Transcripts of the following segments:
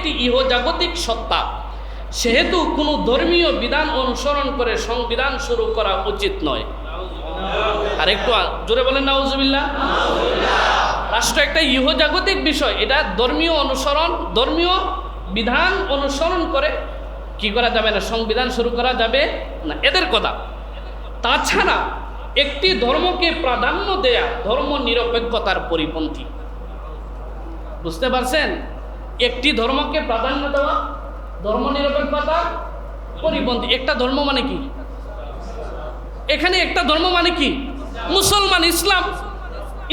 একটি ইহজাগতিক সত্তা, সেহেতু কোনো ধর্মীয় বিধান অনুসরণ করে সংবিধান শুরু করা উচিত নয়। আর একটু জোরে বলেন নাউজুবিল্লাহ। রাষ্ট্র একটা ইহজাগতিক বিষয়, এটা ধর্মীয় বিধান অনুসরণ করে কি করা যাবে না, সংবিধান শুরু করা যাবে না, এদের কথা। তাছাড়া একটি ধর্মকে প্রাধান্য দেয়া ধর্ম নিরপেক্ষতার পরিপন্থী। বুঝতে পারছেন? একটি ধর্মকে প্রাধান্য দেওয়া ধর্ম নিরপেক্ষতার পরিপন্থী। একটা ধর্ম মানে কি? এখানে একটা ধর্ম মানে কি? মুসলমান, ইসলাম।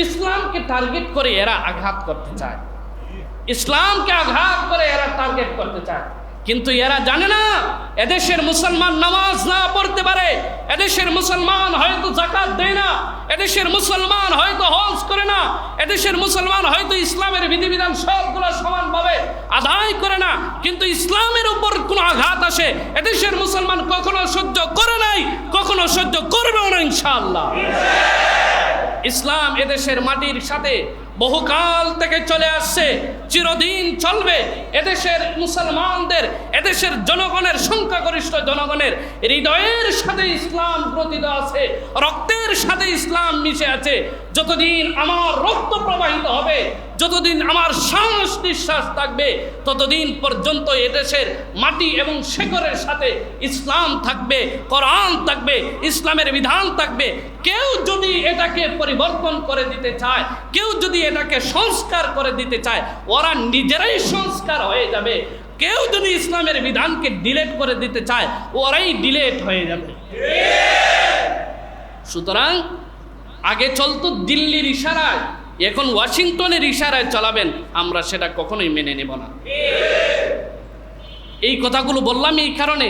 ইসলামকে টার্গেট করে এরা আঘাত করতে চায়, ইসলামকে আঘাত করে এরা টার্গেট করতে চায়। কিন্তু এরা জানে না এদেশের মুসলমান নামাজ না পড়তে পারে, এদেশের মুসলমান হয়তো যাকাত দেয় না, এদেশের মুসলমান হয়তো হজ করে না, এদেশের মুসলমান হয়তো ইসলামের বিধিবিধান সবগুলো সমানভাবে আদায় করে না, কিন্তু ইসলামের উপর কোনো আঘাত আসে এদেশের মুসলমান কখনো সহ্য করে নাই, কখনো সহ্য করবেও না ইনশাআল্লাহ। ইসলাম এদেশের মাটির সাথে বহুকাল থেকে চলে আসছে, চিরদিন চলবে। এদেশের মুসলমানদের, এদেশের জনগণের, সংখ্যাগরিষ্ঠ জনগণের হৃদয়ের সাথে ইসলাম গ্রথিত আছে, রক্তের সাথে ইসলাম মিশে আছে। যতদিন আমার রক্ত প্রবাহিত হবে, যতদিন আমার শ্বাস নিঃশ্বাস থাকবে, ততদিন পর্যন্ত এদেশের মাটি এবং শেকড়ের সাথে ইসলাম থাকবে, কোরআন থাকবে, ইসলামের বিধান থাকবে। কেউ যদি এটাকে পরিবর্তন করে দিতে চায়, কেউ যদি এটাকে সংস্কার করে দিতে চায়, ওরা নিজেরাই সংস্কার হয়ে যাবে। কেউ যদি ইসলামের বিধানকে ডিলেট করে দিতে চায়, ওরাই ডিলেট হয়ে যাবে। সুতরাং আগে চলতো দিল্লির ইশারায়, এখন ওয়াশিংটনের ইশারায় চালাবেন, আমরা সেটা কখনোই মেনে নেব না। এই কথাগুলো বললাম এই কারণে,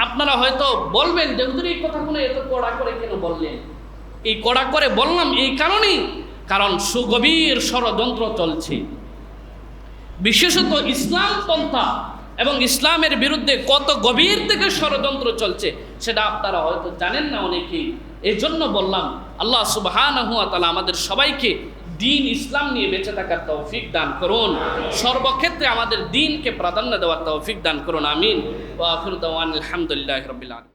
আপনারা হয়তো বলবেন যে হুজুর এই কথাগুলো এত কড়া করে কেন বললেন? এই কড়া করে বললাম এই কারণেই, কারণ সুগভীর ষড়যন্ত্র চলছে। বিশেষত ইসলাম পন্থা এবং ইসলামের বিরুদ্ধে কত গভীর থেকে ষড়যন্ত্র চলছে সেটা আপনারা হয়তো জানেন না অনেকেই। এই জন্য বললাম, আল্লাহ সুবহানাহু ওয়া তাআলা আমাদের সবাইকে দিন ইসলাম নিয়ে বেঁচে থাকার তৌফিক দান করুন, সর্বক্ষেত্রে আমাদের দিনকে প্রাধান্য দেওয়ার তৌফিক দান করুন। আমিন। ওয়া আখিরু দাওয়ানা আলহামদুলিল্লাহি রাব্বিল আলামিন।